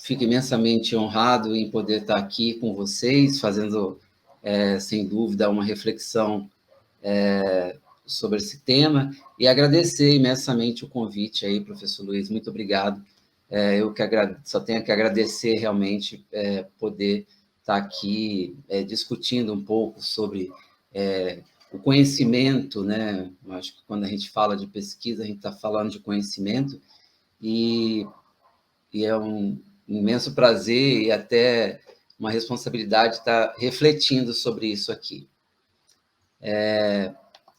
Fico imensamente honrado em poder estar aqui com vocês, fazendo, sem dúvida, uma reflexão sobre esse tema, e agradecer imensamente o convite aí, professor Luiz, muito obrigado. Só tenho que agradecer realmente poder estar aqui discutindo um pouco sobre o conhecimento, né? Acho que quando a gente fala de pesquisa, a gente está falando de conhecimento, e é um imenso prazer e até uma responsabilidade estar refletindo sobre isso aqui.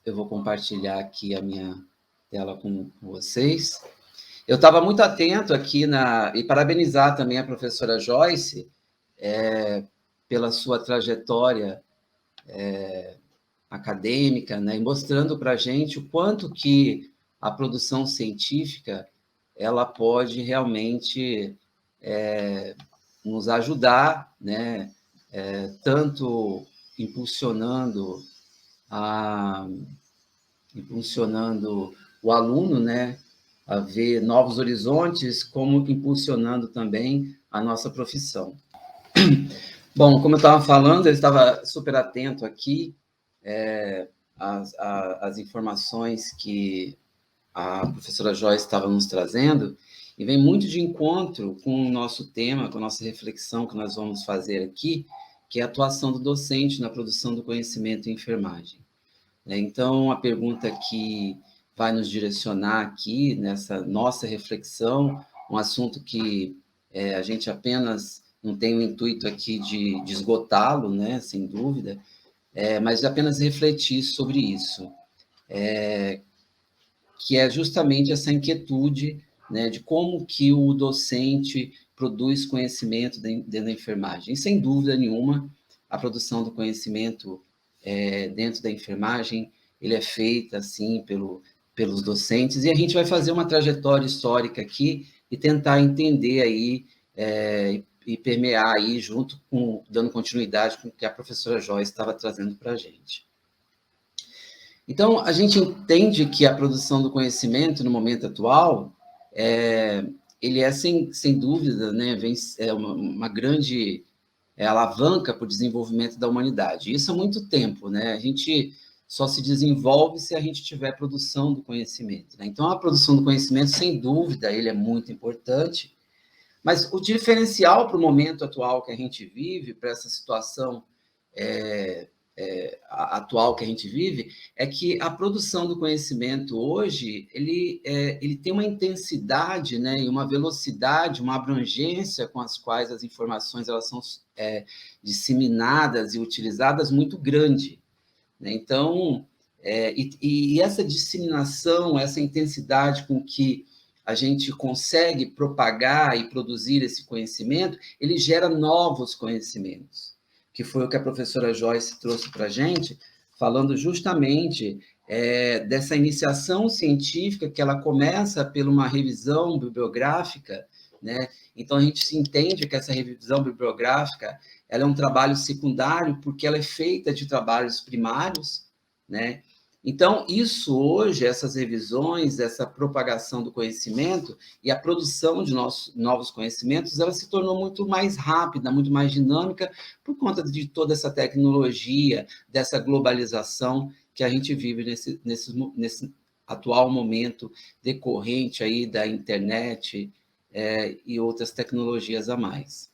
Eu vou compartilhar aqui a minha tela com vocês. Eu estava muito atento aqui e parabenizar também a professora Joyce pela sua trajetória acadêmica, né, e mostrando para a gente o quanto que a produção científica ela pode realmente nos ajudar, né, tanto impulsionando o aluno, né, a ver novos horizontes, como impulsionando também a nossa profissão. Bom, como eu estava falando, eu estava super atento aqui às informações que a professora Joyce estava nos trazendo, e vem muito de encontro com o nosso tema, com a nossa reflexão que nós vamos fazer aqui, que é a atuação do docente na produção do conhecimento em enfermagem. Então, a pergunta que vai nos direcionar aqui, nessa nossa reflexão, um assunto que a gente apenas não tem o intuito aqui de esgotá-lo, né, sem dúvida, mas de apenas refletir sobre isso, que é justamente essa inquietude, né, de como que o docente produz conhecimento dentro da enfermagem. E, sem dúvida nenhuma, a produção do conhecimento dentro da enfermagem, ele é feita, assim, pelos docentes, e a gente vai fazer uma trajetória histórica aqui e tentar entender aí e permear aí junto com, dando continuidade com o que a professora Joyce estava trazendo para a gente. Então, a gente entende que a produção do conhecimento, no momento atual, ele é, sem dúvida, né, uma grande alavanca para o desenvolvimento da humanidade. Isso há muito tempo, né? A gente só se desenvolve se a gente tiver produção do conhecimento, né? Então, a produção do conhecimento, sem dúvida, ele é muito importante, mas o diferencial para o momento atual que a gente vive, para essa situação atual que a gente vive, é que a produção do conhecimento hoje, ele tem uma intensidade, né, e uma velocidade, uma abrangência com as quais as informações elas são disseminadas e utilizadas muito grande, né? Então, e essa disseminação, essa intensidade com que a gente consegue propagar e produzir esse conhecimento, ele gera novos conhecimentos, que foi o que a professora Joyce trouxe para a gente, falando justamente dessa iniciação científica que ela começa por uma revisão bibliográfica, né? Então, a gente se entende que essa revisão bibliográfica ela é um trabalho secundário porque ela é feita de trabalhos primários, né? Então, isso hoje, essas revisões, essa propagação do conhecimento e a produção de novos conhecimentos, ela se tornou muito mais rápida, muito mais dinâmica, por conta de toda essa tecnologia, dessa globalização que a gente vive nesse atual momento decorrente aí da internet e outras tecnologias a mais.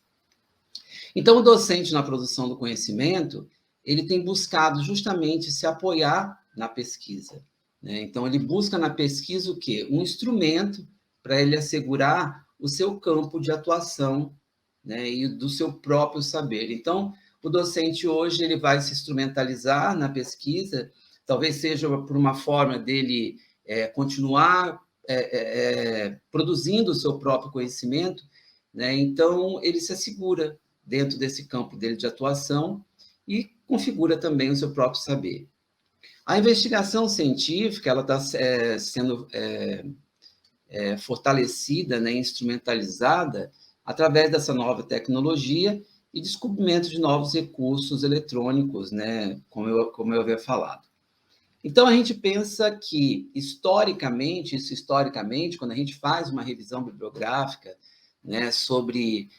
Então, o docente na produção do conhecimento, ele tem buscado justamente se apoiar na pesquisa, né? Então, ele busca na pesquisa o quê? Um instrumento para ele assegurar o seu campo de atuação, né, e do seu próprio saber. Então, o docente hoje ele vai se instrumentalizar na pesquisa, talvez seja por uma forma dele continuar produzindo o seu próprio conhecimento, né? Então, ele se assegura dentro desse campo dele de atuação e configura também o seu próprio saber. A investigação científica ela está sendo fortalecida, né, instrumentalizada através dessa nova tecnologia e descobrimento de novos recursos eletrônicos, né, como eu havia falado. Então, a gente pensa que, historicamente, quando a gente faz uma revisão bibliográfica, né, sobre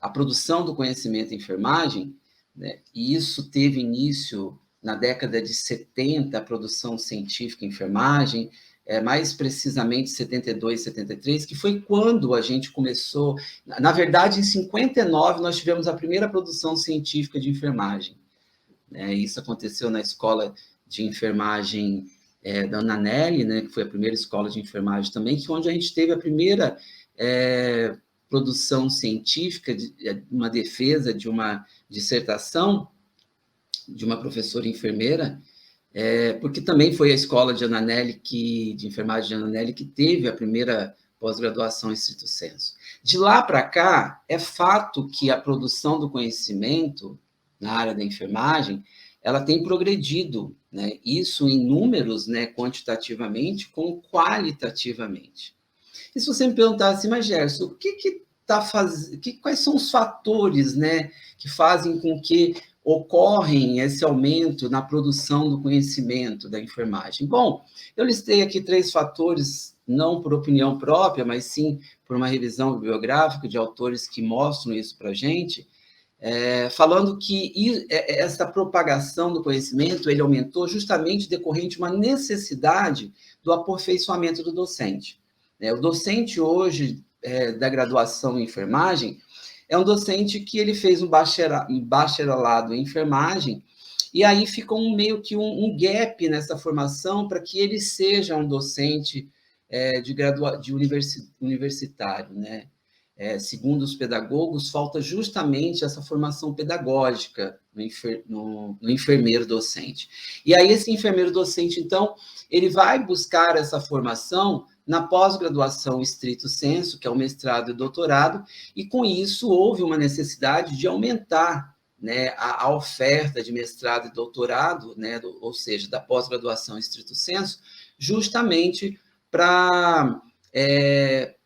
a produção do conhecimento em enfermagem, né, e isso teve início na década de 70, a produção científica em enfermagem, mais precisamente 72, 73, que foi quando a gente começou. Na verdade, em 59, nós tivemos a primeira produção científica de enfermagem. Né? Isso aconteceu na escola de enfermagem da Ananelli, né, que foi a primeira escola de enfermagem também, que onde a gente teve a primeira produção científica, uma defesa de uma dissertação de uma professora enfermeira, porque também foi a escola de Ananelli, de enfermagem de Ananelli, que teve a primeira pós-graduação em stricto sensu. De lá para cá, é fato que a produção do conhecimento na área da enfermagem, ela tem progredido, né? Isso em números, né, quantitativamente, como qualitativamente. E se você me perguntasse, mas Gerson, o que está fazendo, quais são os fatores, né, que fazem com que ocorrem esse aumento na produção do conhecimento da enfermagem? Bom, eu listei aqui 3 fatores, não por opinião própria, mas sim por uma revisão bibliográfica de autores que mostram isso para a gente, falando que essa propagação do conhecimento ele aumentou justamente decorrente de uma necessidade do aperfeiçoamento do docente. O docente hoje da graduação em enfermagem é um docente que ele fez um bacharelado em enfermagem e aí fica meio que um gap nessa formação para que ele seja um docente de universitário, né? Segundo os pedagogos, falta justamente essa formação pedagógica no enfermeiro docente. E aí esse enfermeiro docente, então, ele vai buscar essa formação na pós-graduação stricto sensu, que é o mestrado e doutorado, e com isso houve uma necessidade de aumentar, né, a oferta de mestrado e doutorado, né, ou seja, da pós-graduação stricto sensu, justamente para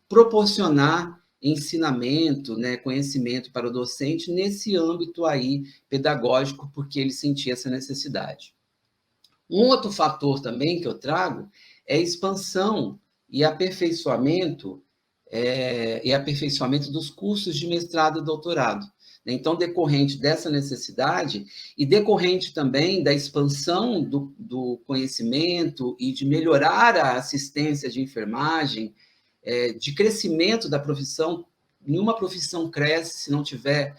proporcionar ensinamento, né, conhecimento para o docente nesse âmbito aí pedagógico, porque ele sentia essa necessidade. Um outro fator também que eu trago é a expansão e aperfeiçoamento dos cursos de mestrado e doutorado. Então, decorrente dessa necessidade e decorrente também da expansão do conhecimento e de melhorar a assistência de enfermagem, de crescimento da profissão, nenhuma profissão cresce se não tiver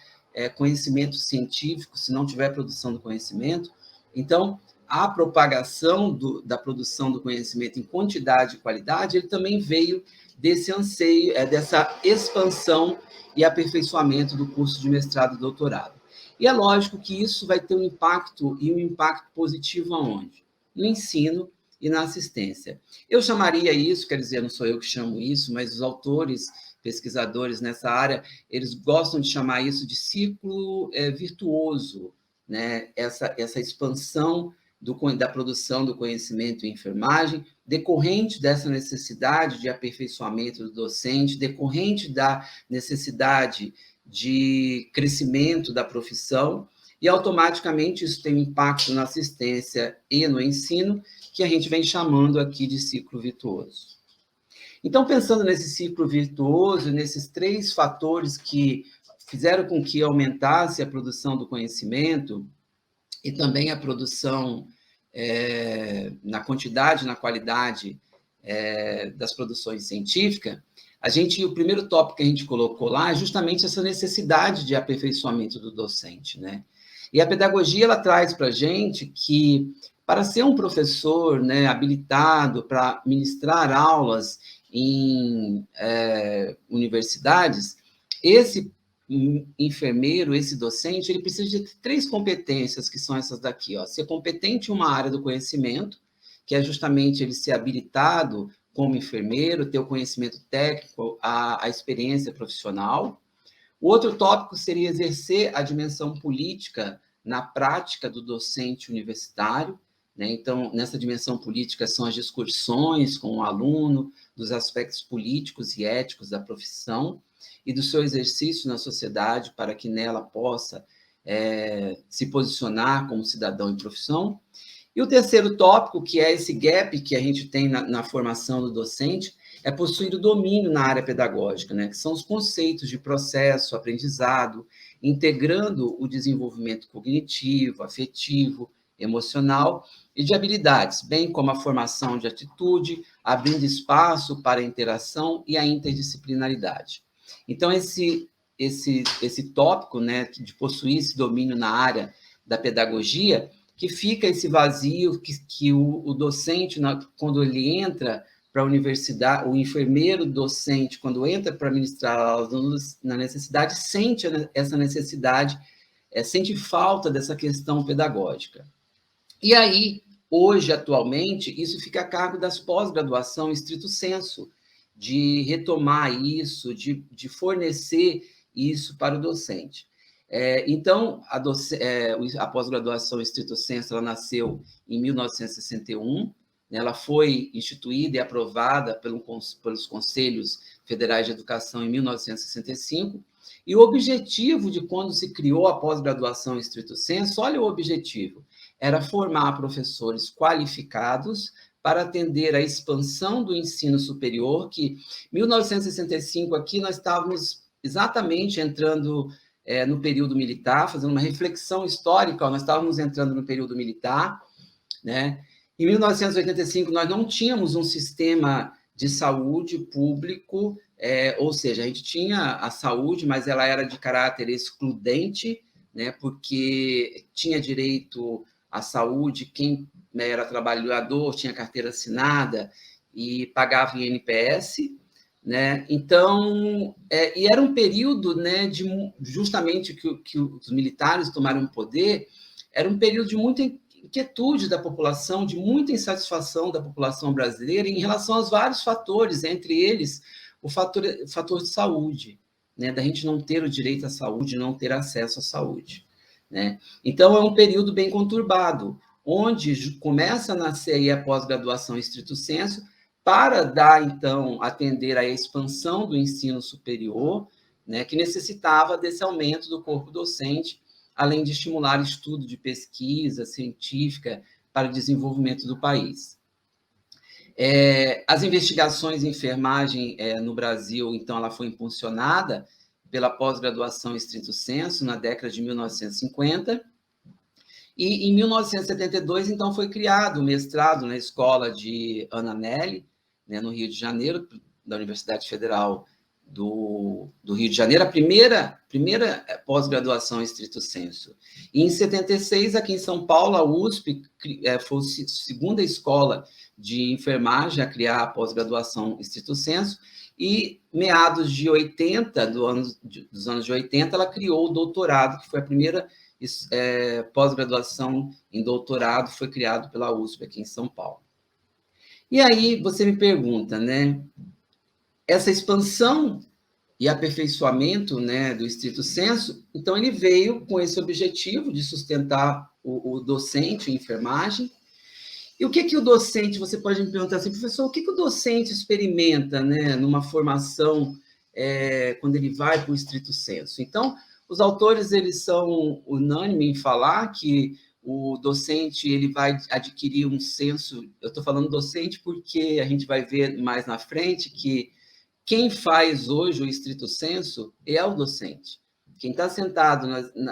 conhecimento científico, se não tiver produção do conhecimento. Então, a propagação da produção do conhecimento em quantidade e qualidade, ele também veio desse anseio, dessa expansão e aperfeiçoamento do curso de mestrado e doutorado. E é lógico que isso vai ter um impacto positivo aonde? No ensino e na assistência. Eu chamaria isso, quer dizer, não sou eu que chamo isso, mas os autores, pesquisadores nessa área, eles gostam de chamar isso de ciclo virtuoso, né? Essa expansão da produção do conhecimento em enfermagem, decorrente dessa necessidade de aperfeiçoamento do docente, decorrente da necessidade de crescimento da profissão, e automaticamente isso tem um impacto na assistência e no ensino, que a gente vem chamando aqui de ciclo virtuoso. Então, pensando nesse ciclo virtuoso, nesses 3 fatores que fizeram com que aumentasse a produção do conhecimento e também a produção na quantidade, na qualidade das produções científicas, o primeiro tópico que a gente colocou lá é justamente essa necessidade de aperfeiçoamento do docente, né? E a pedagogia, ela traz para a gente que, para ser um professor, né, habilitado para ministrar aulas em universidades, esse enfermeiro, esse docente, ele precisa de 3 competências, que são essas daqui, ó. Ser competente em uma área do conhecimento, que é justamente ele ser habilitado como enfermeiro, ter o conhecimento técnico, a experiência profissional. O outro tópico seria exercer a dimensão política na prática do docente universitário, né? Então, nessa dimensão política são as discussões com o aluno, dos aspectos políticos e éticos da profissão e do seu exercício na sociedade para que nela possa se posicionar como cidadão em profissão. E o terceiro tópico, que é esse gap que a gente tem na formação do docente, é possuir o domínio na área pedagógica, né, que são os conceitos de processo, aprendizado, integrando o desenvolvimento cognitivo, afetivo, emocional e de habilidades, bem como a formação de atitude, abrindo espaço para a interação e a interdisciplinaridade. Então, esse tópico, né, de possuir esse domínio na área da pedagogia, que fica esse vazio que o docente, quando ele entra para a universidade, o enfermeiro docente, quando entra para ministrar aulas na necessidade, sente essa necessidade, sente falta dessa questão pedagógica. E aí, hoje, atualmente, isso fica a cargo das pós-graduação estrito sensu, de retomar isso, de fornecer isso para o docente. Então, a pós-graduação estrito sensu, ela nasceu em 1961, né, ela foi instituída e aprovada pelos Conselhos Federais de Educação em 1965, e o objetivo de quando se criou a pós-graduação estrito sensu, olha o objetivo, era formar professores qualificados para atender à expansão do ensino superior, que em 1965 aqui nós estávamos exatamente entrando no período militar, fazendo uma reflexão histórica, nós estávamos entrando no período militar, né? Em 1985 nós não tínhamos um sistema de saúde público, ou seja, a gente tinha a saúde, mas ela era de caráter excludente, né? Porque tinha direito à saúde quem era trabalhador, tinha carteira assinada e pagava INPS, né? Então, e era um período, né, justamente que os militares tomaram o poder, era um período de muita inquietude da população, de muita insatisfação da população brasileira em relação aos vários fatores, entre eles o fator de saúde, né, da gente não ter o direito à saúde, não ter acesso à saúde, né? Então, é um período bem conturbado, onde começa a nascer aí a pós-graduação estrito sensu, para dar, então, atender à expansão do ensino superior, né, que necessitava desse aumento do corpo docente, além de estimular estudo de pesquisa científica para o desenvolvimento do país. As investigações em enfermagem no Brasil, então, ela foi impulsionada pela pós-graduação estrito sensu na década de 1950, e em 1972, então, foi criado o mestrado na escola de Ana Nelly, né, no Rio de Janeiro, da Universidade Federal do Rio de Janeiro, a primeira pós-graduação estrito sensu. E em 76, aqui em São Paulo, a USP foi a segunda escola de enfermagem a criar a pós-graduação estrito sensu, e meados de 80, dos anos de 80, ela criou o doutorado, que foi a primeira pós-graduação em doutorado, foi criado pela USP aqui em São Paulo. E aí você me pergunta, né, essa expansão e aperfeiçoamento, né, do estrito sensu, então ele veio com esse objetivo de sustentar o docente em enfermagem. E o que o docente, você pode me perguntar assim, professor, o que o docente experimenta, né, numa formação quando ele vai para o estrito sensu? Então, os autores, eles são unânimes em falar que o docente, ele vai adquirir um senso, eu estou falando docente porque a gente vai ver mais na frente que quem faz hoje o estrito sensu é o docente. Quem está sentado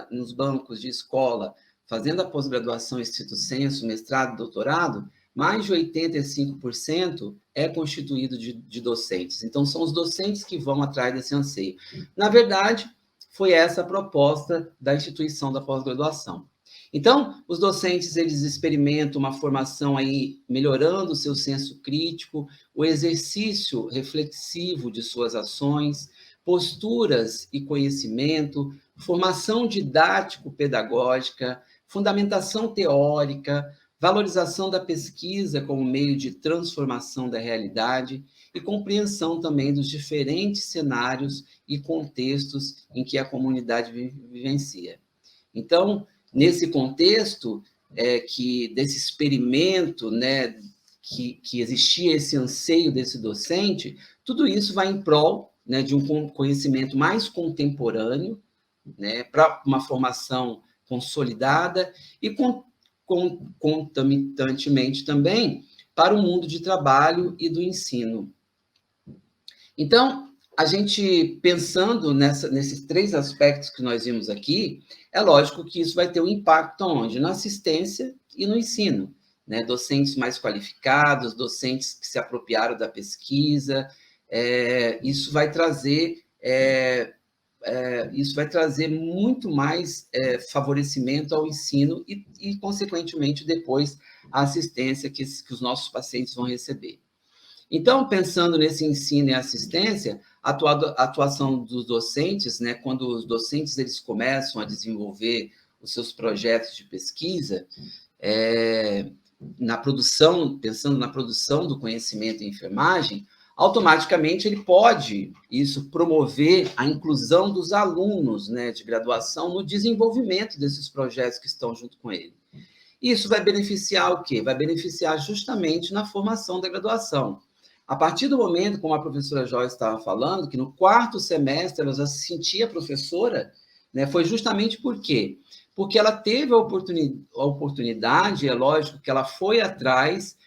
nos bancos de escola, fazendo a pós-graduação estrito sensu, mestrado, doutorado, mais de 85% é constituído de docentes. Então, são os docentes que vão atrás desse anseio. Na verdade, foi essa a proposta da instituição da pós-graduação. Então, os docentes, eles experimentam uma formação aí, melhorando o seu senso crítico, o exercício reflexivo de suas ações, posturas e conhecimento, formação didático-pedagógica, fundamentação teórica, valorização da pesquisa como meio de transformação da realidade e compreensão também dos diferentes cenários e contextos em que a comunidade vivencia. Então, nesse contexto desse experimento, né, que existia esse anseio desse docente, tudo isso vai em prol, né, de um conhecimento mais contemporâneo, né, para uma formação consolidada e concomitantemente também para o mundo de trabalho e do ensino. Então, a gente pensando nesses três aspectos que nós vimos aqui, é lógico que isso vai ter um impacto onde? Na assistência e no ensino, né? Docentes mais qualificados, docentes que se apropriaram da pesquisa, isso vai trazer muito mais favorecimento ao ensino e, consequentemente, depois a assistência que os nossos pacientes vão receber. Então, pensando nesse ensino e assistência, a atuação dos docentes, né, quando os docentes eles começam a desenvolver os seus projetos de pesquisa, na produção, pensando na produção do conhecimento em enfermagem, automaticamente ele pode promover a inclusão dos alunos, né, de graduação no desenvolvimento desses projetos que estão junto com ele. Isso vai beneficiar o quê? Vai beneficiar justamente na formação da graduação. A partir do momento, como a professora Joyce estava falando, que no 4º semestre ela já se sentia professora, né, foi justamente por quê? Porque ela teve a oportunidade, é lógico que ela foi atrás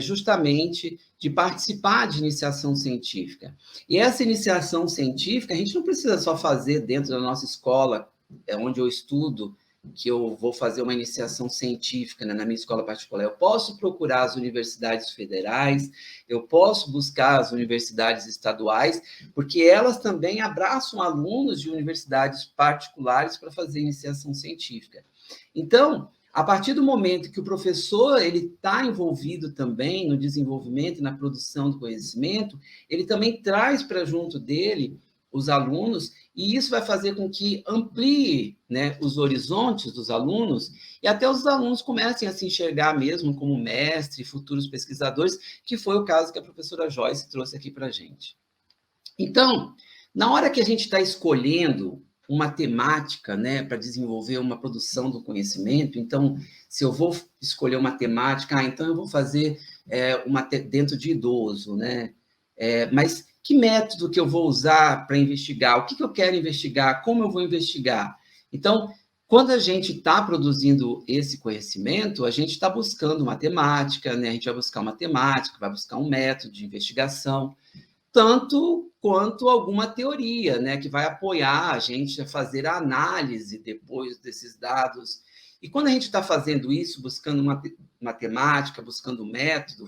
justamente de participar de iniciação científica. E essa iniciação científica, a gente não precisa só fazer dentro da nossa escola, onde eu estudo, que eu vou fazer uma iniciação científica, né, na minha escola particular. Eu posso procurar as universidades federais, eu posso buscar as universidades estaduais, porque elas também abraçam alunos de universidades particulares para fazer iniciação científica. Então, a partir do momento que o professor ele está envolvido também no desenvolvimento e na produção do conhecimento, ele também traz para junto dele os alunos, e isso vai fazer com que amplie, né, os horizontes dos alunos, e até os alunos comecem a se enxergar mesmo como mestre, futuros pesquisadores, que foi o caso que a professora Joyce trouxe aqui para a gente. Então, na hora que a gente está escolhendo uma temática, né, para desenvolver uma produção do conhecimento, então, se eu vou escolher uma temática, então eu vou fazer dentro de idoso, né, mas que método que eu vou usar para investigar? O que eu quero investigar? Como eu vou investigar? Então, quando a gente está produzindo esse conhecimento, a gente está buscando matemática, né? A gente vai buscar uma temática, vai buscar um método de investigação, tanto quanto alguma teoria, né? Que vai apoiar a gente a fazer a análise depois desses dados. E quando a gente está fazendo isso, buscando uma matemática, buscando um método,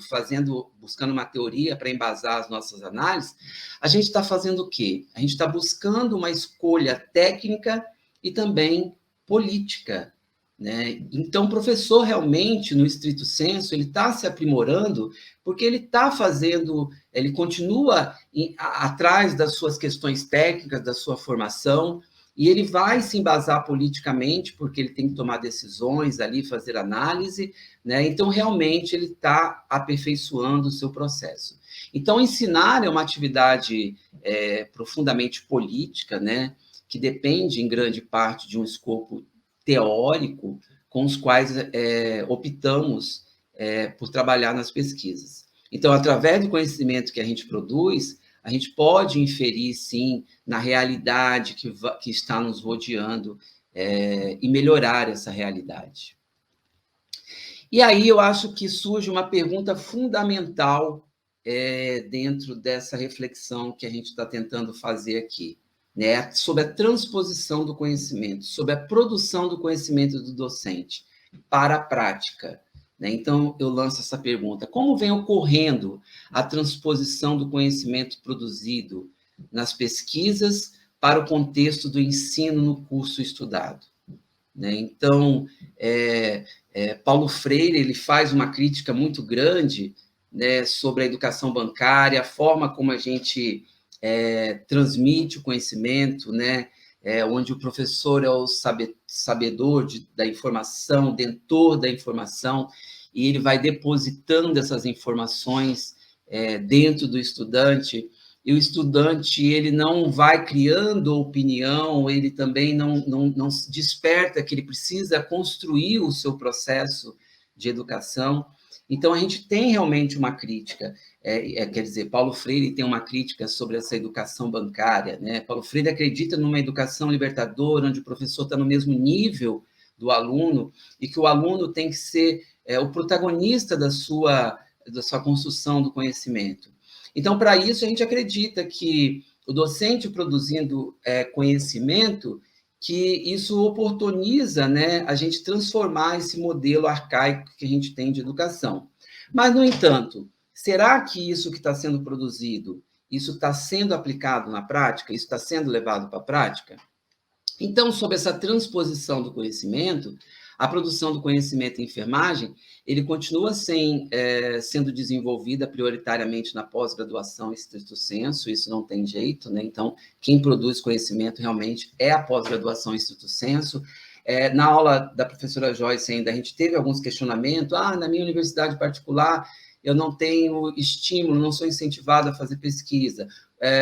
buscando uma teoria para embasar as nossas análises, a gente está fazendo o quê? A gente está buscando uma escolha técnica e também política, né? Então, o professor realmente, no estrito sensu, ele está se aprimorando porque ele está fazendo, ele continua atrás das suas questões técnicas, da sua formação, e ele vai se embasar politicamente, porque ele tem que tomar decisões ali, fazer análise, né? Então, realmente, ele está aperfeiçoando o seu processo. Então, ensinar é uma atividade profundamente política, né? Que depende, em grande parte, de um escopo teórico com os quais optamos por trabalhar nas pesquisas. Então, através do conhecimento que a gente produz, a gente pode inferir, sim, na realidade que está nos rodeando e melhorar essa realidade. E aí eu acho que surge uma pergunta fundamental dentro dessa reflexão que a gente está tentando fazer aqui, né, sobre a transposição do conhecimento, sobre a produção do conhecimento do docente para a prática. Então, eu lanço essa pergunta: como vem ocorrendo a transposição do conhecimento produzido nas pesquisas para o contexto do ensino no curso estudado? Então, Paulo Freire ele faz uma crítica muito grande, né, sobre a educação bancária, a forma como a gente transmite o conhecimento, né, onde o professor é o sabedor da informação, dentor da informação, e ele vai depositando essas informações dentro do estudante, e o estudante ele não vai criando opinião, ele também não se desperta que ele precisa construir o seu processo de educação. Então, a gente tem realmente uma crítica, quer dizer, Paulo Freire tem uma crítica sobre essa educação bancária, né? Paulo Freire acredita numa educação libertadora, onde o professor está no mesmo nível do aluno, e que o aluno tem que ser o protagonista da sua construção do conhecimento. Então, para isso, a gente acredita que o docente produzindo conhecimento, que isso oportuniza, né, a gente transformar esse modelo arcaico que a gente tem de educação. Mas, no entanto, será que isso que está sendo produzido, isso está sendo aplicado na prática? Isso está sendo levado para a prática? Então, sobre essa transposição do conhecimento, a produção do conhecimento em enfermagem, ele continua sendo desenvolvida prioritariamente na pós-graduação estricto sensu, isso não tem jeito, né? Então, quem produz conhecimento realmente é a pós-graduação estricto sensu. Na aula da professora Joyce ainda, a gente teve alguns questionamentos, na minha universidade particular, eu não tenho estímulo, não sou incentivado a fazer pesquisa.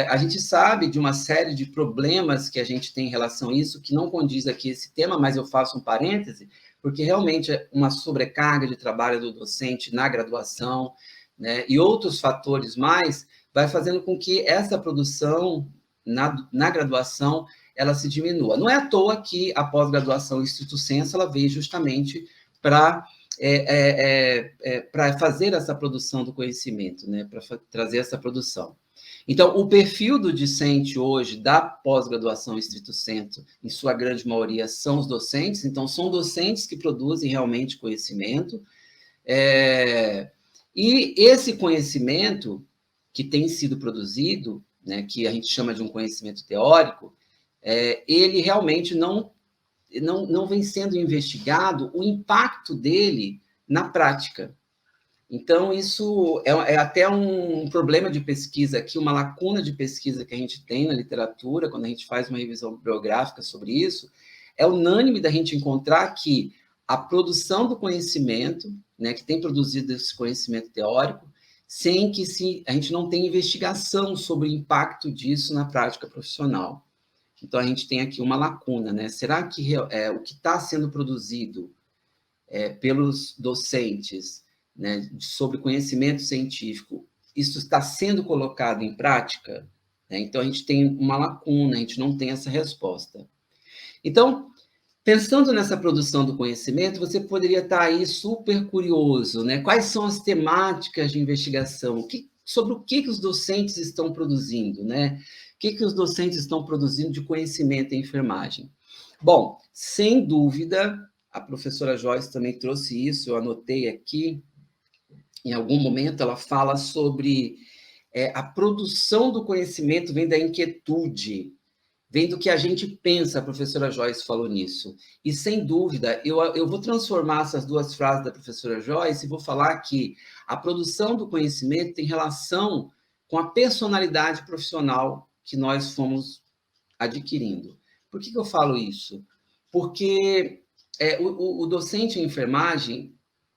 A gente sabe de uma série de problemas que a gente tem em relação a isso, que não condiz aqui esse tema, mas eu faço um parêntese, porque realmente é uma sobrecarga de trabalho do docente na graduação, né, e outros fatores mais, vai fazendo com que essa produção na graduação ela se diminua. Não é à toa que a pós-graduação estricto sensu ela veio justamente para fazer essa produção do conhecimento, né, para trazer essa produção. Então, o perfil do discente hoje, da pós-graduação estricto sensu, em sua grande maioria, são os docentes, então, são docentes que produzem realmente conhecimento, e esse conhecimento que tem sido produzido, né, que a gente chama de um conhecimento teórico, ele realmente não vem sendo investigado o impacto dele na prática. Então, isso é até um problema de pesquisa aqui, uma lacuna de pesquisa que a gente tem na literatura, quando a gente faz uma revisão bibliográfica sobre isso, é unânime da gente encontrar que a produção do conhecimento, né, que tem produzido esse conhecimento teórico, sem que a gente não tenha investigação sobre o impacto disso na prática profissional. Então, a gente tem aqui uma lacuna, né? Será que o que está sendo produzido pelos docentes, né, sobre conhecimento científico, isso está sendo colocado em prática? Então, a gente tem uma lacuna, a gente não tem essa resposta. Então, pensando nessa produção do conhecimento, você poderia estar aí super curioso, né? Quais são as temáticas de investigação? Sobre o que os docentes estão produzindo, né? O que os docentes estão produzindo de conhecimento em enfermagem? Bom, sem dúvida, a professora Joyce também trouxe isso, eu anotei aqui, em algum momento ela fala sobre a produção do conhecimento vem da inquietude, vem do que a gente pensa, a professora Joyce falou nisso. E, sem dúvida, eu vou transformar essas duas frases da professora Joyce e vou falar que a produção do conhecimento tem relação com a personalidade profissional que nós fomos adquirindo. Por que eu falo isso? Porque o docente em enfermagem,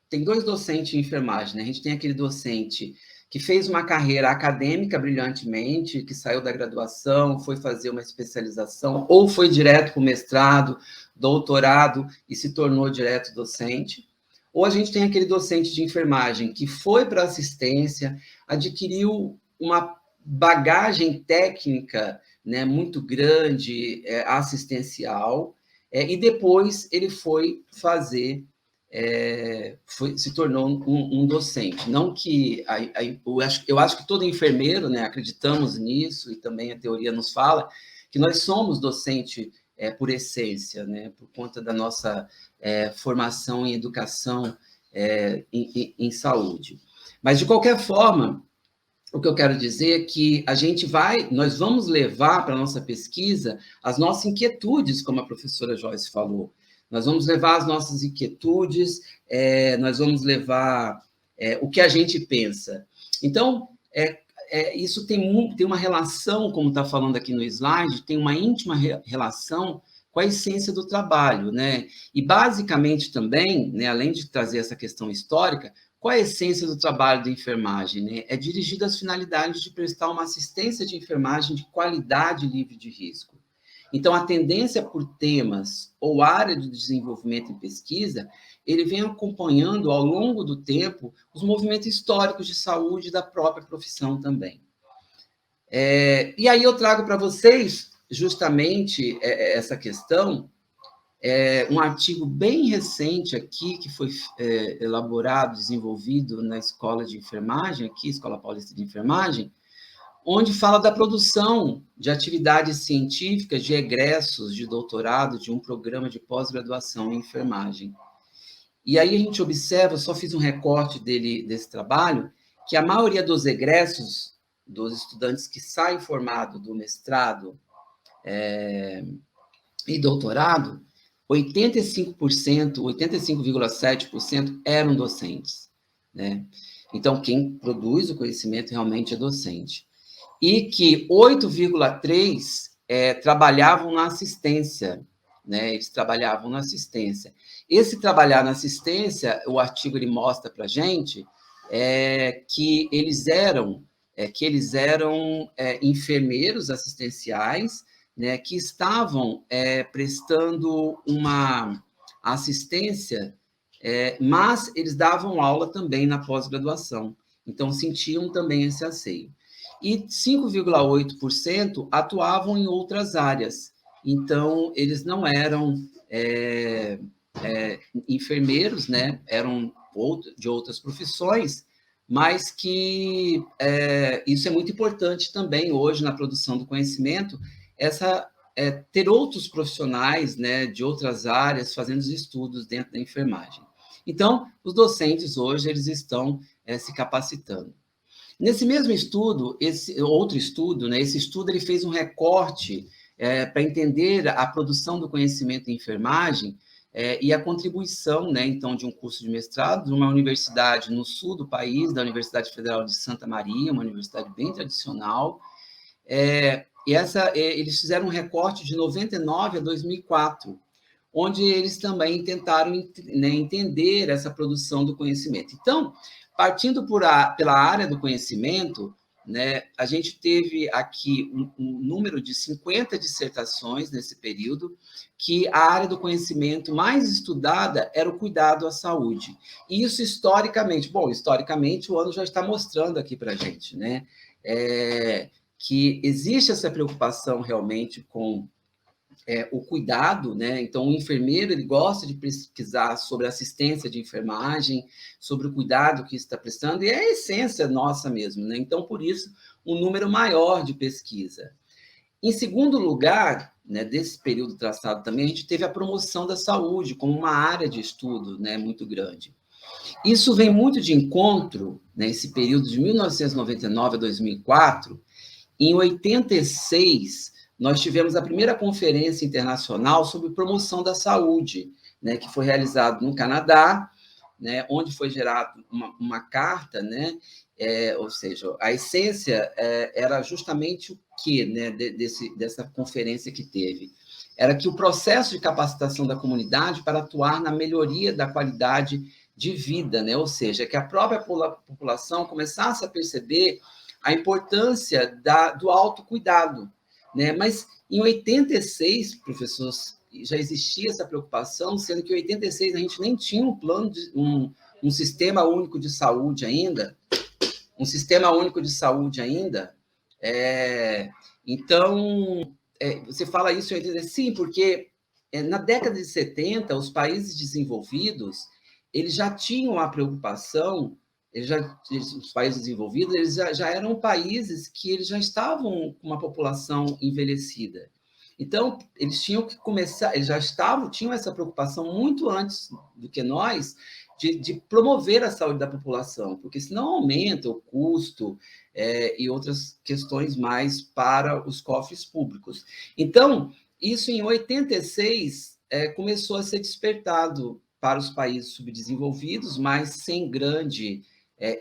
tem dois docentes em enfermagem, né? A gente tem aquele docente que fez uma carreira acadêmica brilhantemente, que saiu da graduação, foi fazer uma especialização, ou foi direto para o mestrado, doutorado, e se tornou direto docente. Ou a gente tem aquele docente de enfermagem que foi para assistência, adquiriu uma bagagem técnica, né, muito grande, assistencial, e depois ele foi fazer se tornou um docente. Não que eu acho que todo enfermeiro, né, acreditamos nisso, e também a teoria nos fala que nós somos docente por essência, né, por conta da nossa formação em educação em saúde. Mas, de qualquer forma, o que eu quero dizer é que nós vamos levar para a nossa pesquisa as nossas inquietudes, como a professora Joyce falou. Nós vamos levar as nossas inquietudes, nós vamos levar o que a gente pensa. Então, isso tem uma relação, como está falando aqui no slide, tem uma íntima relação com a essência do trabalho, né? E, basicamente, também, né, além de trazer essa questão histórica, qual é a essência do trabalho da enfermagem, né? É dirigido às finalidades de prestar uma assistência de enfermagem de qualidade livre de risco. Então, a tendência por temas ou área de desenvolvimento em pesquisa, ele vem acompanhando ao longo do tempo os movimentos históricos de saúde da própria profissão também. E aí eu trago para vocês justamente essa questão, um artigo bem recente aqui, que foi elaborado, desenvolvido na Escola de Enfermagem, aqui, Escola Paulista de Enfermagem, onde fala da produção de atividades científicas de egressos de doutorado de um programa de pós-graduação em enfermagem. E aí a gente observa, eu só fiz um recorte desse trabalho, que a maioria dos egressos, dos estudantes que saem formados do mestrado e doutorado, 85%, 85,7% eram docentes, né? Então, quem produz o conhecimento realmente é docente. E que 8,3% trabalhavam na assistência, né? Eles trabalhavam na assistência. Esse trabalhar na assistência, o artigo ele mostra para a gente que eles eram enfermeiros assistenciais, né, que estavam prestando uma assistência, mas eles davam aula também na pós-graduação, então sentiam também esse asseio. E 5,8% atuavam em outras áreas, então eles não eram enfermeiros, né, eram de outras profissões, mas que isso é muito importante também hoje na produção do conhecimento, ter outros profissionais, né, de outras áreas fazendo os estudos dentro da enfermagem. Então, os docentes hoje eles estão se capacitando. Nesse mesmo estudo, esse estudo ele fez um recorte para entender a produção do conhecimento em enfermagem e a contribuição, né, então, de um curso de mestrado de uma universidade no sul do país, da Universidade Federal de Santa Maria, uma universidade bem tradicional. Eles fizeram um recorte de 99 a 2004, onde eles também tentaram, né, entender essa produção do conhecimento. Então, partindo pela área do conhecimento, né, a gente teve aqui um número de 50 dissertações nesse período, que a área do conhecimento mais estudada era o cuidado à saúde. E isso historicamente o ano já está mostrando aqui para a gente, né, que existe essa preocupação realmente com o cuidado, né? Então, o enfermeiro ele gosta de pesquisar sobre assistência de enfermagem, sobre o cuidado que está prestando, e é a essência nossa mesmo, né? Então, por isso, um número maior de pesquisa. Em segundo lugar, né, desse período traçado também, a gente teve a promoção da saúde como uma área de estudo, né, muito grande. Isso vem muito de encontro, né, esse período de 1999 a 2004. Em 86, nós tivemos a primeira conferência internacional sobre promoção da saúde, né, que foi realizada no Canadá, né, onde foi gerada uma carta, né, ou seja, a essência era justamente o quê, né, dessa conferência que teve? Era que o processo de capacitação da comunidade para atuar na melhoria da qualidade de vida, né, ou seja, que a própria população começasse a perceber a importância do autocuidado, né? Mas em 86, professores, já existia essa preocupação, sendo que em 86 a gente nem tinha um plano, um sistema único de saúde ainda, Então, você fala isso em 86, sim, porque na década de 70, os países desenvolvidos, eles já tinham a preocupação, os países desenvolvidos, eles já eram países que eles já estavam com uma população envelhecida. Então, eles tinham que começar, tinham essa preocupação muito antes do que nós, de promover a saúde da população, porque senão aumenta o custo e outras questões mais para os cofres públicos. Então, isso em 86 começou a ser despertado para os países subdesenvolvidos, mas sem grande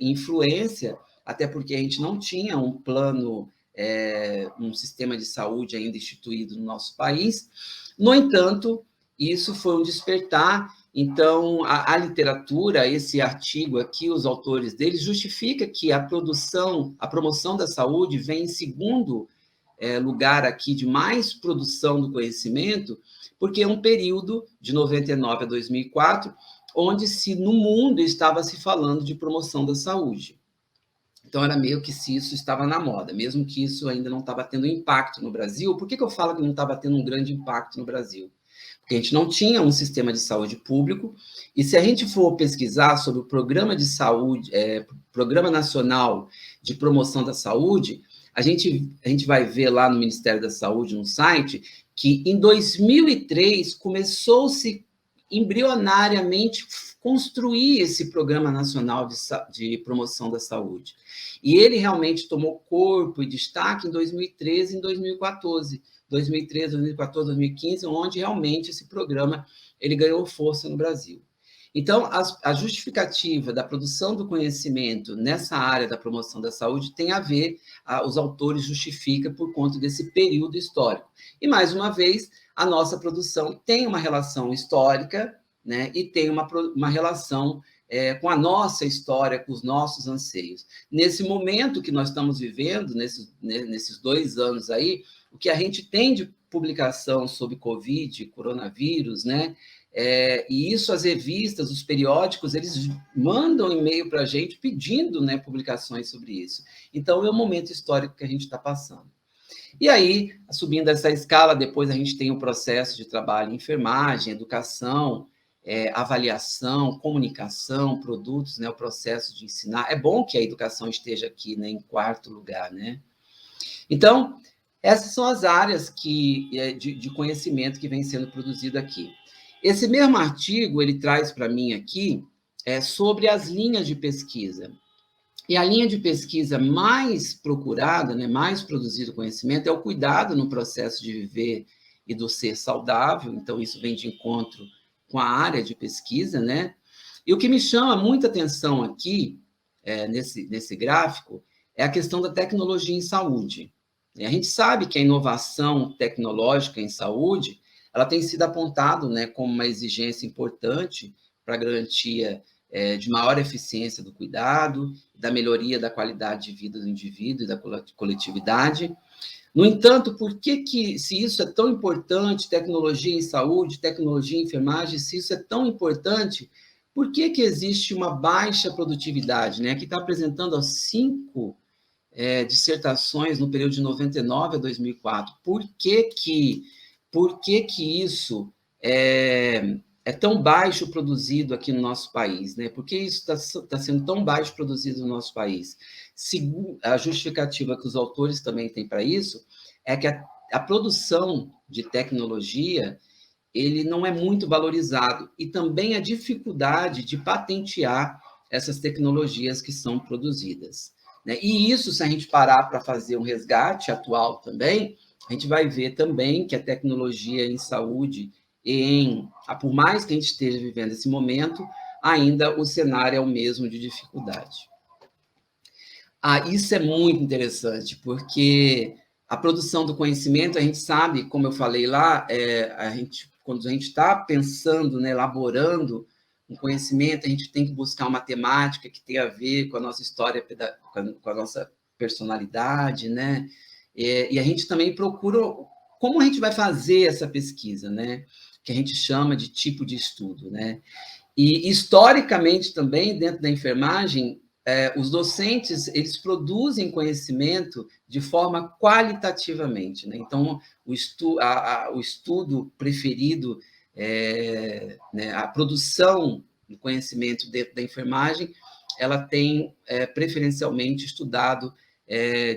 influência, até porque a gente não tinha um plano, um sistema de saúde ainda instituído no nosso país. No entanto, isso foi um despertar. Então, a literatura, esse artigo aqui, os autores dele, justifica que a promoção da saúde vem em segundo lugar aqui de mais produção do conhecimento, porque é um período de 99 a 2004, onde no mundo estava se falando de promoção da saúde. Então, era meio que se isso estava na moda, mesmo que isso ainda não estava tendo impacto no Brasil. Por que eu falo que não estava tendo um grande impacto no Brasil? Porque a gente não tinha um sistema de saúde público, e se a gente for pesquisar sobre o Programa de Saúde, Programa Nacional de Promoção da Saúde, A gente vai ver lá no Ministério da Saúde, no site, que em 2003 começou-se embrionariamente construir esse Programa Nacional de Promoção da Saúde. E ele realmente tomou corpo e destaque em 2013 e em 2014. 2013, 2014, 2015, onde realmente esse programa ele ganhou força no Brasil. Então, a justificativa da produção do conhecimento nessa área da promoção da saúde tem a ver, os autores justificam por conta desse período histórico. E, mais uma vez, a nossa produção tem uma relação histórica, né, e tem uma relação com a nossa história, com os nossos anseios. Nesse momento que nós estamos vivendo, nesses 2 anos aí, o que a gente tem de publicação sobre Covid, coronavírus, né? E isso, as revistas, os periódicos, eles mandam e-mail para a gente pedindo, né, publicações sobre isso. Então, é o momento histórico que a gente está passando. E aí, subindo essa escala, depois a gente tem o processo de trabalho em enfermagem, educação, avaliação, comunicação, produtos, né, o processo de ensinar. É bom que a educação esteja aqui, né, em 4º lugar, né? Então, essas são as áreas de conhecimento que vem sendo produzido aqui. Esse mesmo artigo, ele traz para mim aqui sobre as linhas de pesquisa. E a linha de pesquisa mais procurada, né, mais produzido conhecimento, é o cuidado no processo de viver e do ser saudável. Então, isso vem de encontro com a área de pesquisa, né? E o que me chama muita atenção aqui, nesse gráfico, é a questão da tecnologia em saúde. A gente sabe que a inovação tecnológica em saúde, ela tem sido apontada, né, como uma exigência importante para a garantia de maior eficiência do cuidado, da melhoria da qualidade de vida do indivíduo e da coletividade. No entanto, por que, se isso é tão importante, tecnologia em saúde, tecnologia em enfermagem, se isso é tão importante, por que que existe uma baixa produtividade, né? Aqui está apresentando 5 dissertações no período de 99 a 2004. Por que que isso é tão baixo produzido aqui no nosso país, né? Por que isso está sendo tão baixo produzido no nosso país? A justificativa que os autores também têm para isso é que a produção de tecnologia ele não é muito valorizado, e também a dificuldade de patentear essas tecnologias que são produzidas, né? E isso, se a gente parar para fazer um resgate atual também, a gente vai ver também que a tecnologia em saúde, por mais que a gente esteja vivendo esse momento, ainda o cenário é o mesmo de dificuldade. Isso é muito interessante, porque a produção do conhecimento, a gente sabe, como eu falei lá, quando a gente está pensando, né, elaborando um conhecimento, a gente tem que buscar uma temática que tenha a ver com a nossa história, com a nossa personalidade, né? E a gente também procura como a gente vai fazer essa pesquisa, né? Que a gente chama de tipo de estudo, né? E, historicamente, também, dentro da enfermagem, os docentes, eles produzem conhecimento de forma qualitativamente, né? Então, o estudo preferido, né, a produção do conhecimento dentro da enfermagem, ela tem preferencialmente estudado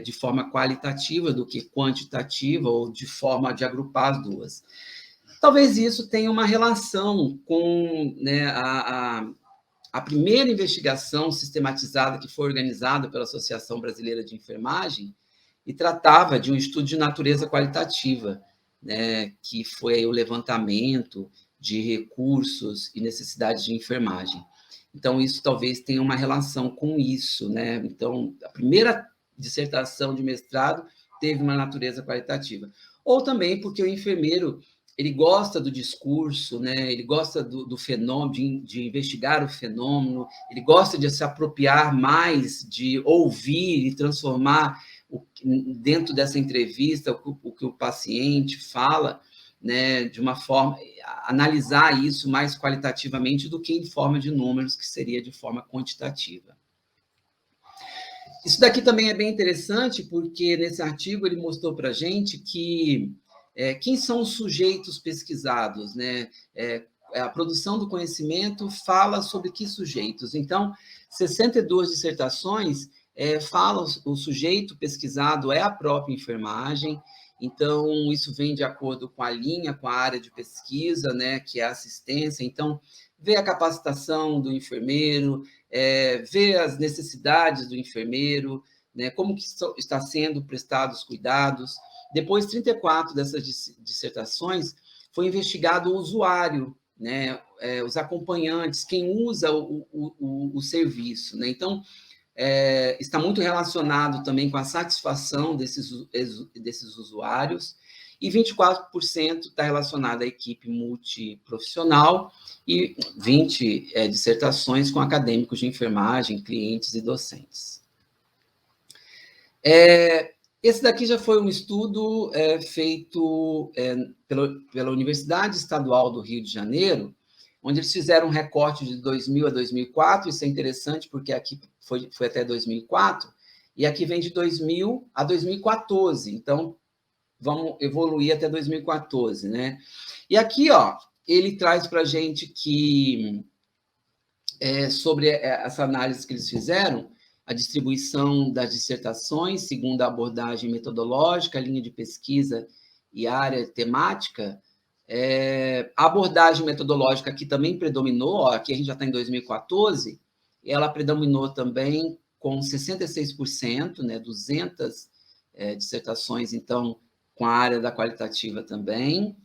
de forma qualitativa do que quantitativa, ou de forma de agrupar as duas. Talvez isso tenha uma relação com, né, a primeira investigação sistematizada que foi organizada pela Associação Brasileira de Enfermagem e tratava de um estudo de natureza qualitativa, né, que foi o levantamento de recursos e necessidades de enfermagem. Então, isso talvez tenha uma relação com isso, né? Então, a primeira dissertação de mestrado teve uma natureza qualitativa. Ou também porque o enfermeiro ele gosta do discurso, né? Ele gosta do fenômeno, de investigar o fenômeno, ele gosta de se apropriar mais, de ouvir e transformar dentro dessa entrevista o que o paciente fala, né? De uma forma, analisar isso mais qualitativamente do que em forma de números, que seria de forma quantitativa. Isso daqui também é bem interessante, porque nesse artigo ele mostrou para a gente que quem são os sujeitos pesquisados, né? A produção do conhecimento fala sobre que sujeitos. Então, 62 dissertações fala o sujeito pesquisado é a própria enfermagem, então isso vem de acordo com a linha, com a área de pesquisa, né, que é a assistência, então vê a capacitação do enfermeiro, vê as necessidades do enfermeiro, né, como que está sendo prestados cuidados. Depois, 34 dessas dissertações foi investigado o usuário, né, os acompanhantes, quem usa o serviço, né? Então, está muito relacionado também com a satisfação desses usuários, e 24% está relacionado à equipe multiprofissional, e 20 dissertações com acadêmicos de enfermagem, clientes e docentes. Esse daqui já foi um estudo feito pela Universidade Estadual do Rio de Janeiro, onde eles fizeram um recorte de 2000 a 2004, isso é interessante porque aqui foi até 2004, e aqui vem de 2000 a 2014, então vamos evoluir até 2014, né? E aqui, ó, ele traz para a gente que, sobre essa análise que eles fizeram, a distribuição das dissertações, segundo a abordagem metodológica, linha de pesquisa e área temática. A abordagem metodológica aqui também predominou, ó, aqui a gente já está em 2014, ela predominou também com 66%, né, 200 dissertações, então, com a área da qualitativa também.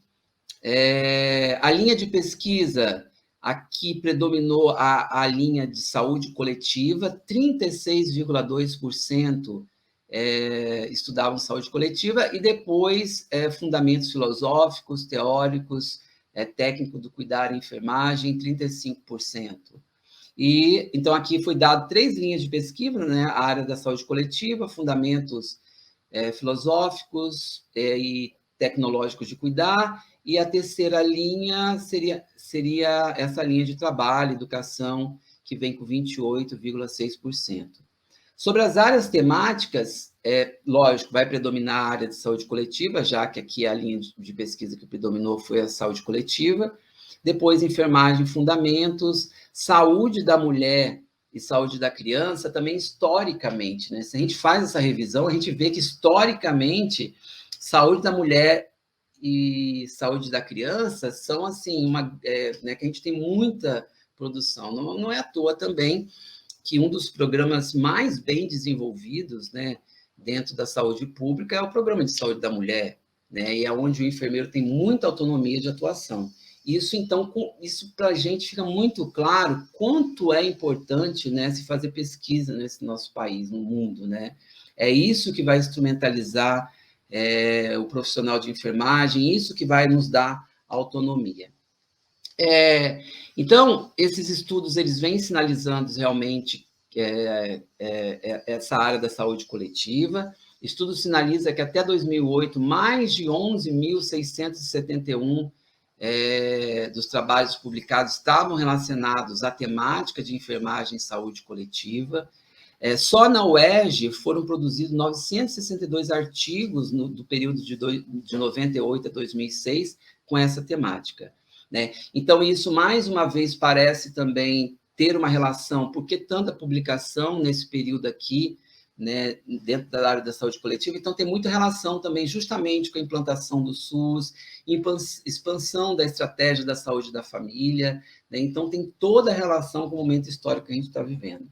A linha de pesquisa, aqui predominou a linha de saúde coletiva, 36,2% estudavam saúde coletiva, e depois fundamentos filosóficos, teóricos, técnico do cuidar e enfermagem, 35%. E, então, aqui foi dado 3 linhas de pesquisa, né? A área da saúde coletiva, fundamentos filosóficos e tecnológicos de cuidar, e a terceira linha seria essa linha de trabalho, educação, que vem com 28,6%. Sobre as áreas temáticas, lógico, vai predominar a área de saúde coletiva, já que aqui a linha de pesquisa que predominou foi a saúde coletiva. Depois, enfermagem, fundamentos, saúde da mulher e saúde da criança, também historicamente, né? Se a gente faz essa revisão, a gente vê que, historicamente, saúde da mulher e saúde da criança são, assim, né, que a gente tem muita produção. Não é à toa também que um dos programas mais bem desenvolvidos, né, dentro da saúde pública é o programa de saúde da mulher, né, e é onde o enfermeiro tem muita autonomia de atuação. Isso, então, isso para a gente fica muito claro quanto é importante, né, se fazer pesquisa nesse nosso país, no mundo, né? É isso que vai instrumentalizar o profissional de enfermagem, isso que vai nos dar autonomia. Então, esses estudos eles vêm sinalizando realmente essa área da saúde coletiva. O estudo sinaliza que até 2008, mais de 11.671 dos trabalhos publicados estavam relacionados à temática de enfermagem e saúde coletiva. Só na UERJ foram produzidos 962 artigos do período de 98 a 2006 com essa temática, né? Então, isso, mais uma vez, parece também ter uma relação, porque tanta publicação nesse período aqui, né, dentro da área da saúde coletiva, então tem muita relação também justamente com a implantação do SUS, expansão da estratégia da saúde da família, né? Então tem toda a relação com o momento histórico que a gente está vivendo.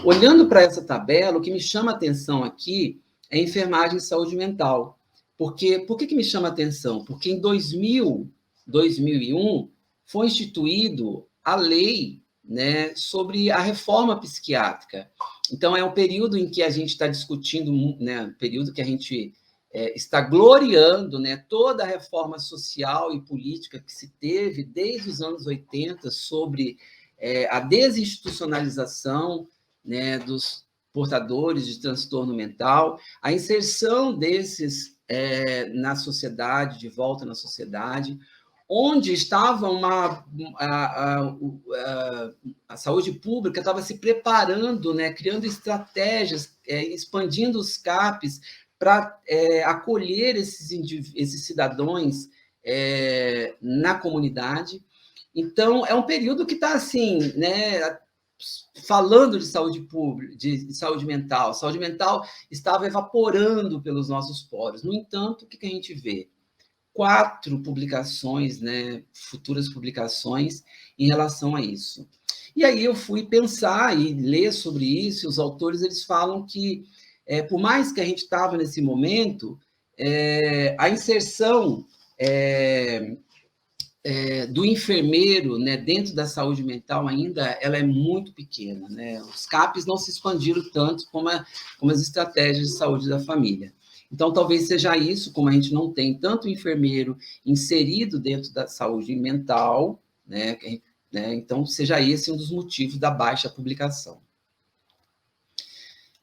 Olhando para essa tabela, o que me chama a atenção aqui é a enfermagem e saúde mental. Por que me chama a atenção? Porque em 2001, foi instituído a lei, né, sobre a reforma psiquiátrica. Então, é um período em que a gente está discutindo, né, período que a gente está gloriando, né, toda a reforma social e política que se teve desde os anos 80 sobre a desinstitucionalização, né, dos portadores de transtorno mental, a inserção desses na sociedade, de volta na sociedade, onde estava a saúde pública estava se preparando, né, criando estratégias, expandindo os CAPs para acolher esses cidadãos na comunidade. Então, é um período que está assim, né, falando de saúde pública, de saúde mental. Saúde mental estava evaporando pelos nossos poros. No entanto, o que a gente vê? 4 publicações, né, futuras publicações em relação a isso. E aí eu fui pensar e ler sobre isso, e os autores eles falam que, por mais que a gente estava nesse momento, a inserção do enfermeiro, né, dentro da saúde mental ainda, ela é muito pequena, né? Os CAPs não se expandiram tanto como as estratégias de saúde da família. Então, talvez seja isso, como a gente não tem tanto enfermeiro inserido dentro da saúde mental, né, então seja esse um dos motivos da baixa publicação.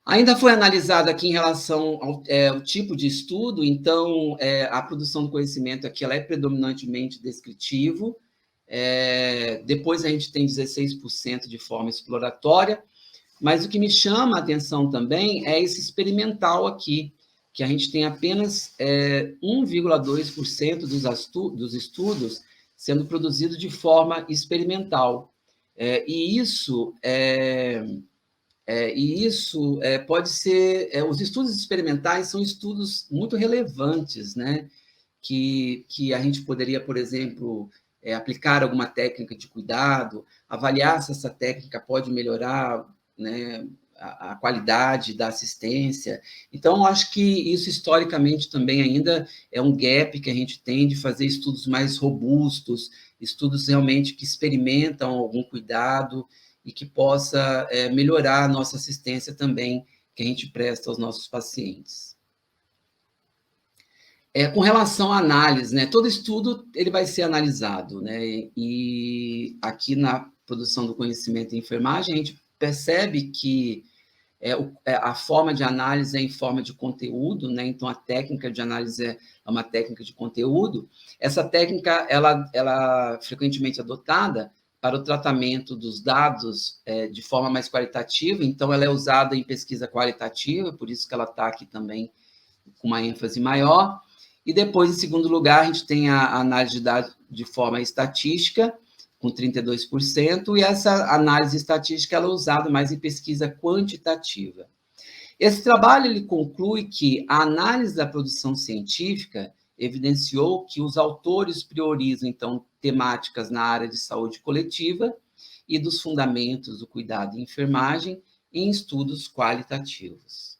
Ainda foi analisado aqui em relação ao tipo de estudo, então, a produção do conhecimento aqui ela é predominantemente descritivo, depois a gente tem 16% de forma exploratória, mas o que me chama a atenção também é esse experimental aqui, que a gente tem apenas 1,2% dos estudos sendo produzidos de forma experimental. E isso pode ser... os estudos experimentais são estudos muito relevantes, né? Que a gente poderia, por exemplo, aplicar alguma técnica de cuidado, avaliar se essa técnica pode melhorar, né, a qualidade da assistência. Então, acho que isso, historicamente, também ainda é um gap que a gente tem de fazer estudos mais robustos, estudos realmente que experimentam algum cuidado e que possa melhorar a nossa assistência também, que a gente presta aos nossos pacientes. Com relação à análise, né, todo estudo ele vai ser analisado, né, e aqui na produção do conhecimento em enfermagem, a gente percebe que a forma de análise é em forma de conteúdo, né, então a técnica de análise é uma técnica de conteúdo. Essa técnica, ela frequentemente adotada para o tratamento dos dados de forma mais qualitativa, então ela é usada em pesquisa qualitativa, por isso que ela está aqui também com uma ênfase maior. E depois, em segundo lugar, a gente tem a análise de dados de forma estatística, com 32%, e essa análise estatística ela é usada mais em pesquisa quantitativa. Esse trabalho ele conclui que a análise da produção científica evidenciou que os autores priorizam, então, temáticas na área de saúde coletiva e dos fundamentos do cuidado em enfermagem em estudos qualitativos.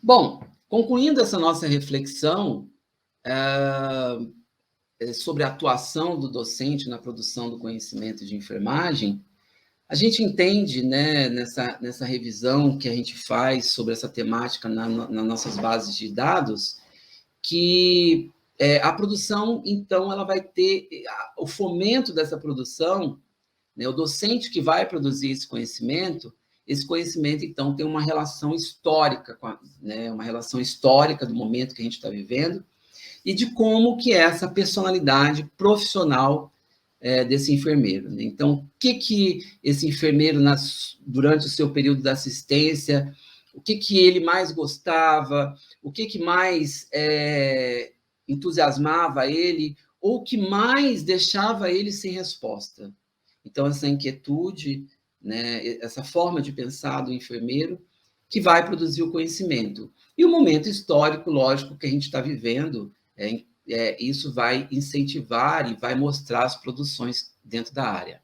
Bom, concluindo essa nossa reflexão sobre a atuação do docente na produção do conhecimento de enfermagem, a gente entende, né, nessa revisão que a gente faz sobre essa temática nas nossas bases de dados, que a produção, então, ela vai ter o fomento dessa produção, né, o docente que vai produzir esse conhecimento, então, tem uma relação histórica, né, uma relação histórica do momento que a gente está vivendo, e de como que é essa personalidade profissional desse enfermeiro. Né? Então, o que esse enfermeiro, durante o seu período da assistência, o que ele mais gostava, o que mais entusiasmava ele, ou o que mais deixava ele sem resposta. Então, essa inquietude, né, essa forma de pensar do enfermeiro, que vai produzir o conhecimento. E o momento histórico, lógico, que a gente está vivendo, isso vai incentivar e vai mostrar as produções dentro da área.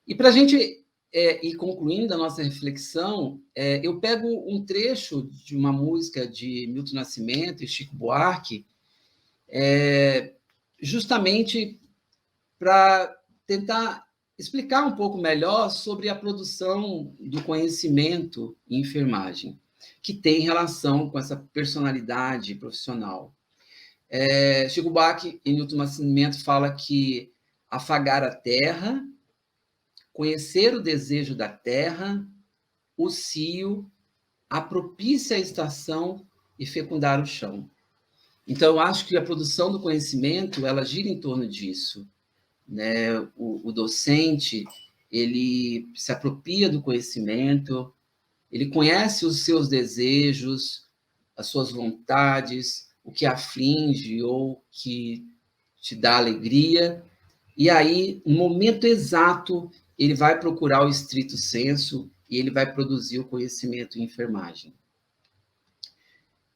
E para a gente ir concluindo a nossa reflexão, eu pego um trecho de uma música de Milton Nascimento e Chico Buarque, justamente para tentar explicar um pouco melhor sobre a produção do conhecimento em enfermagem, que tem relação com essa personalidade profissional. Chico Buarque e Milton Nascimento fala que afagar a terra, conhecer o desejo da terra, o cio, a propícia estação e fecundar o chão. Então, eu acho que a produção do conhecimento, ela gira em torno disso. Né? O docente, ele se apropria do conhecimento, ele conhece os seus desejos, as suas vontades, o que aflige ou que te dá alegria, e aí, no momento exato, ele vai procurar o estrito sensu e ele vai produzir o conhecimento em enfermagem.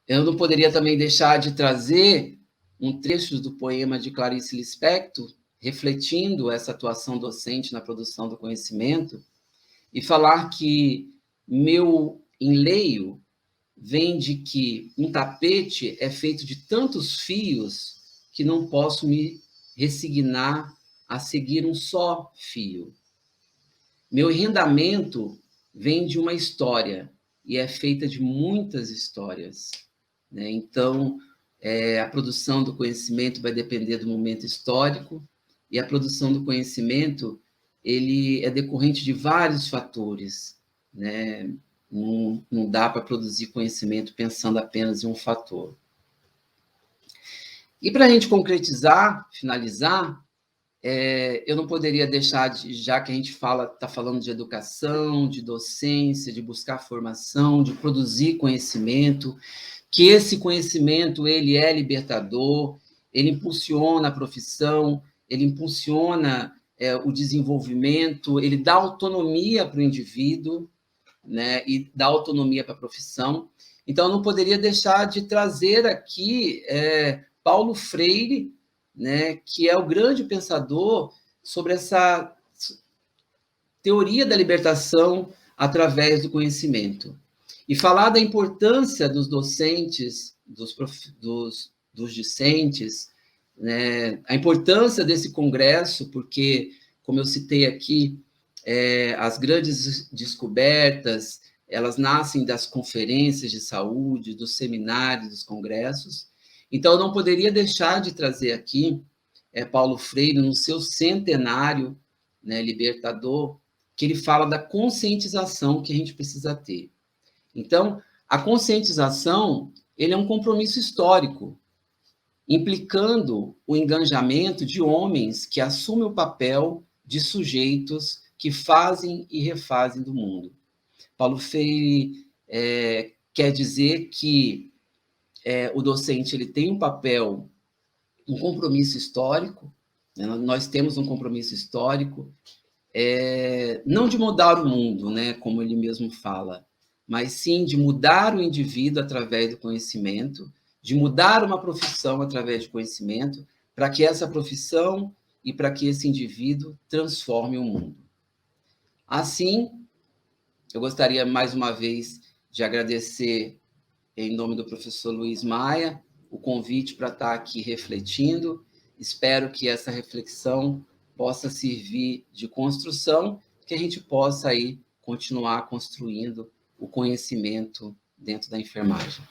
Eu não poderia também deixar de trazer um trecho do poema de Clarice Lispector, refletindo essa atuação docente na produção do conhecimento, e falar que meu enleio vem de que um tapete é feito de tantos fios que não posso me resignar a seguir um só fio. Meu enredamento vem de uma história e é feita de muitas histórias, né? Então, a produção do conhecimento vai depender do momento histórico e a produção do conhecimento ele é decorrente de vários fatores, né? Não dá para produzir conhecimento pensando apenas em um fator. E para a gente concretizar, finalizar, eu não poderia deixar de, já que a gente está falando de educação, de docência, de buscar formação, de produzir conhecimento, que esse conhecimento ele é libertador, ele impulsiona a profissão, ele impulsiona o desenvolvimento, ele dá autonomia para o indivíduo, né, e dá autonomia para a profissão. Então, eu não poderia deixar de trazer aqui Paulo Freire, né, que é o grande pensador sobre essa teoria da libertação através do conhecimento. E falar da importância dos docentes, dos discentes, né, a importância desse congresso, porque, como eu citei aqui, as grandes descobertas, elas nascem das conferências de saúde, dos seminários, dos congressos. Então, eu não poderia deixar de trazer aqui Paulo Freire, no seu centenário, né, libertador, que ele fala da conscientização que a gente precisa ter. Então, a conscientização ele é um compromisso histórico, implicando o engajamento de homens que assumem o papel de sujeitos que fazem e refazem do mundo. Paulo Freire quer dizer que o docente ele tem um papel, um compromisso histórico, né? Nós temos um compromisso histórico, não de mudar o mundo, né, como ele mesmo fala, mas sim de mudar o indivíduo através do conhecimento, de mudar uma profissão através de conhecimento, para que essa profissão e para que esse indivíduo transforme o mundo. Assim, eu gostaria mais uma vez de agradecer, em nome do professor Luiz Maia, o convite para estar aqui refletindo. Espero que essa reflexão possa servir de construção, que a gente possa aí continuar construindo o conhecimento dentro da enfermagem.